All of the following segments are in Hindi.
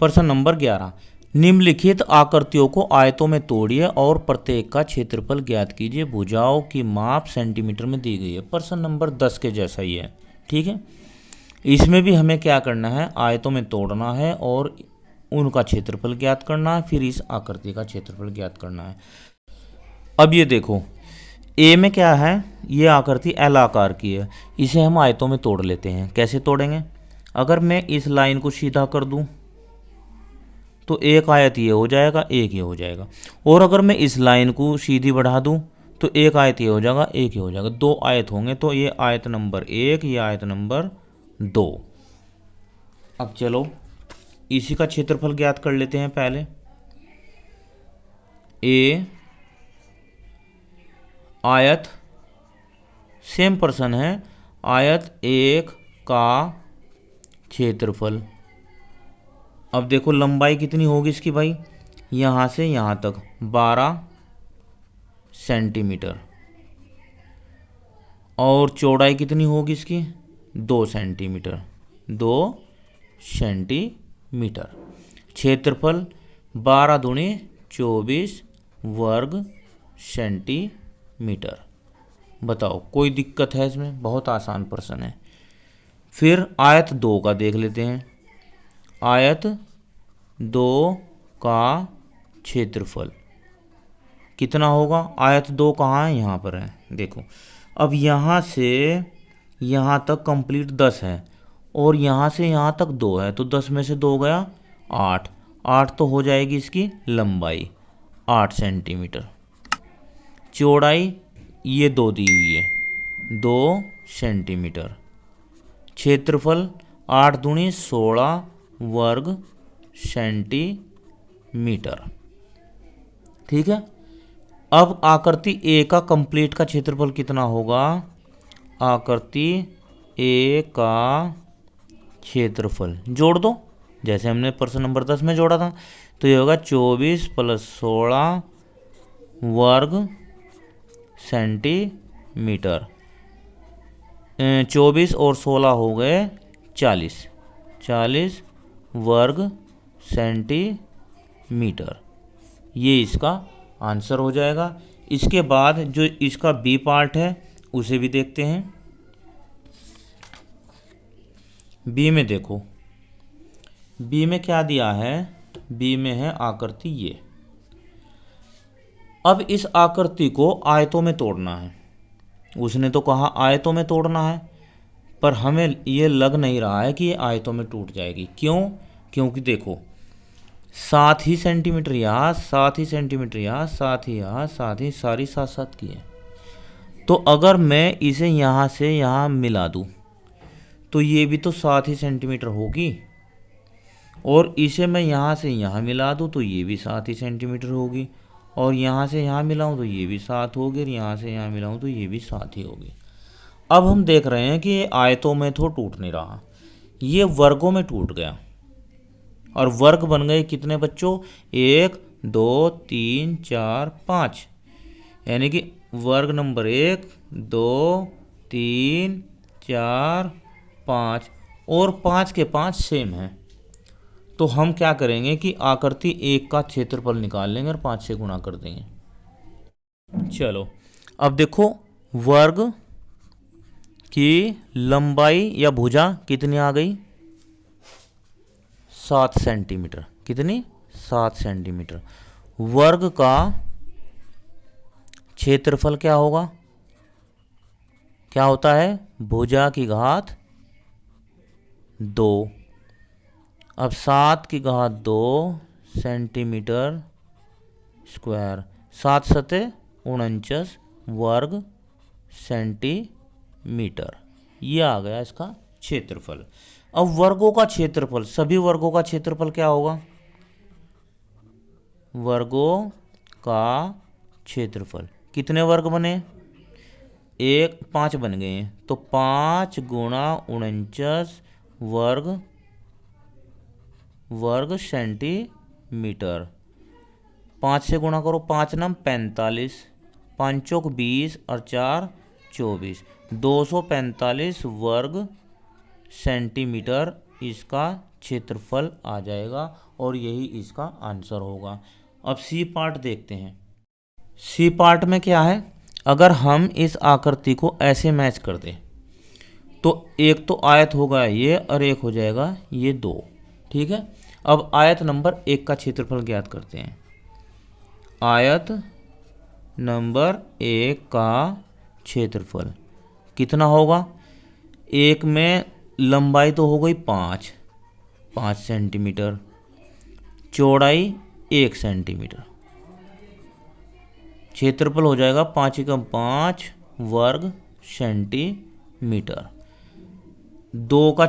प्रश्न नंबर 11, निम्नलिखित आकृतियों को आयतों में तोड़िए और प्रत्येक का क्षेत्रफल ज्ञात कीजिए। भुजाओं की माप सेंटीमीटर में दी गई है। प्रश्न नंबर 10 के जैसा ही है, ठीक है। इसमें भी हमें क्या करना है, आयतों में तोड़ना है और उनका क्षेत्रफल ज्ञात करना है, फिर इस आकृति का क्षेत्रफल ज्ञात करना है। अब ये देखो, ए में क्या है, ये आकृति एल आकार की है, इसे हम आयतों में तोड़ लेते हैं। कैसे तोड़ेंगे, अगर मैं इस लाइन को सीधा कर दूं तो एक आयत ये हो जाएगा, एक ये हो जाएगा। और अगर मैं इस लाइन को सीधी बढ़ा दूं तो एक आयत ये हो जाएगा, एक ये हो जाएगा। दो आयत होंगे, तो ये आयत नंबर 1, ये आयत नंबर 2। अब चलो इसी का क्षेत्रफल ज्ञात कर लेते हैं। पहले ए आयत, सेम प्रश्न है, आयत 1 का क्षेत्रफल। अब देखो लंबाई कितनी होगी इसकी भाई, यहाँ से यहाँ तक 12 सेंटीमीटर, और चौड़ाई कितनी होगी इसकी, 2 सेंटीमीटर, 2 सेंटीमीटर। क्षेत्रफल 12 दूनी 24 वर्ग सेंटीमीटर। बताओ कोई दिक्कत है इसमें, बहुत आसान प्रश्न है। फिर आयत 2 का देख लेते हैं। आयत 2 का क्षेत्रफल कितना होगा, आयत 2 कहाँ है, यहाँ पर है, देखो। अब यहाँ से यहाँ तक कंप्लीट 10 है और यहाँ से यहाँ तक 2 है, तो 10 में से 2 गया 8, 8 तो हो जाएगी इसकी लंबाई 8 सेंटीमीटर। चौड़ाई ये 2 दी हुई है, 2 सेंटीमीटर। क्षेत्रफल 8 दूनी 16 वर्ग सेंटीमीटर, ठीक है। अब आकृति ए का कंप्लीट का क्षेत्रफल कितना होगा, आकृति ए का क्षेत्रफल जोड़ दो, जैसे हमने प्रश्न नंबर 10 में जोड़ा था। तो ये होगा 24 + 16 वर्ग सेंटीमीटर। 24 और 16 हो गए 40, 40 वर्ग सेंटीमीटर। ये इसका आंसर हो जाएगा। इसके बाद जो इसका बी पार्ट है उसे भी देखते हैं। बी में देखो, बी में क्या दिया है, बी में है आकृति ये। अब इस आकृति को आयतों में तोड़ना है। उसने तो कहा आयतों में तोड़ना है, पर हमें ये लग नहीं रहा है कि ये आयतों में टूट जाएगी। क्यों, क्योंकि देखो 7 ही सेंटीमीटर यहाँ, 7 ही सेंटीमीटर यहाँ, 7 ही यहाँ, 7 ही, सारी 7-7 की है। तो अगर मैं इसे यहाँ से यहाँ मिला दूँ तो ये भी तो 7 ही सेंटीमीटर होगी, और इसे मैं यहाँ से यहाँ मिला दूँ तो ये भी 7 ही सेंटीमीटर होगी, और यहाँ से यहाँ मिलाऊँ तो ये भी 7 होगी, और यहाँ से यहाँ मिलाऊँ तो ये भी 7 ही होगी। अब हम देख रहे हैं कि ये आयतों में तो टूट नहीं रहा, ये वर्गों में टूट गया। और वर्ग बन गए कितने बच्चों, 1 2 3 4 5, यानी कि वर्ग नंबर 1 2 3 4 5, और 5 के 5 सेम हैं। तो हम क्या करेंगे कि आकृति 1 का क्षेत्रफल निकाल लेंगे और 5 से गुणा कर देंगे। चलो अब देखो, वर्ग की लंबाई या भुजा कितनी आ गई, 7 सेंटीमीटर। कितनी, 7 सेंटीमीटर। वर्ग का क्षेत्रफल क्या होगा, क्या होता है, भुजा की घात 2। अब 7 की घात 2 सेंटीमीटर स्क्वायर, 7 सते 49 वर्ग सेंटीमीटर। ये आ गया इसका क्षेत्रफल। अब वर्गों का क्षेत्रफल, सभी वर्गों का क्षेत्रफल क्या होगा, वर्गों का क्षेत्रफल। कितने वर्ग बने, 5 बन गए हैं, तो 5 गुणा 49 वर्ग सेंटीमीटर। 5 से गुणा करो, 5 नम 45, 5 चौक 20 और 4 24, 245 वर्ग सेंटीमीटर इसका क्षेत्रफल आ जाएगा और यही इसका आंसर होगा। अब सी पार्ट देखते हैं। सी पार्ट में क्या है, अगर हम इस आकृति को ऐसे मैच कर दें तो एक तो आयत होगा ये और एक हो जाएगा ये दो। ठीक है, अब आयत नंबर 1 का क्षेत्रफल ज्ञात करते हैं। आयत नंबर 1 का क्षेत्रफल कितना होगा, एक में लंबाई तो हो गई 5 सेंटीमीटर, चौड़ाई 1 सेंटीमीटर, क्षेत्रफल हो जाएगा 5 एकम 5 वर्ग सेंटीमीटर। 2 का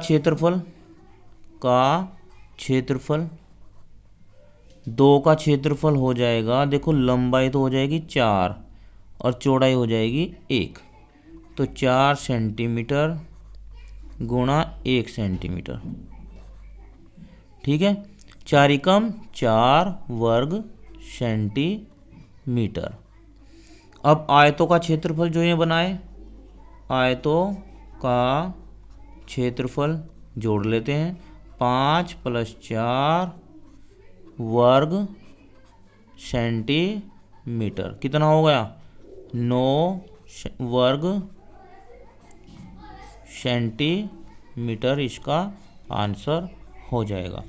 क्षेत्रफल हो जाएगा, देखो लंबाई तो हो जाएगी 4 और चौड़ाई हो जाएगी 1, तो 4 सेंटीमीटर गुणा 1 सेंटीमीटर। ठीक है, 4 एकम 4 वर्ग सेंटीमीटर। अब आयतों का क्षेत्रफल जो ये बनाए, आयतों का क्षेत्रफल जोड़ लेते हैं। 5 + 4 वर्ग सेंटीमीटर कितना हो गया, 9 वर्ग सेंटीमीटर इसका आंसर हो जाएगा।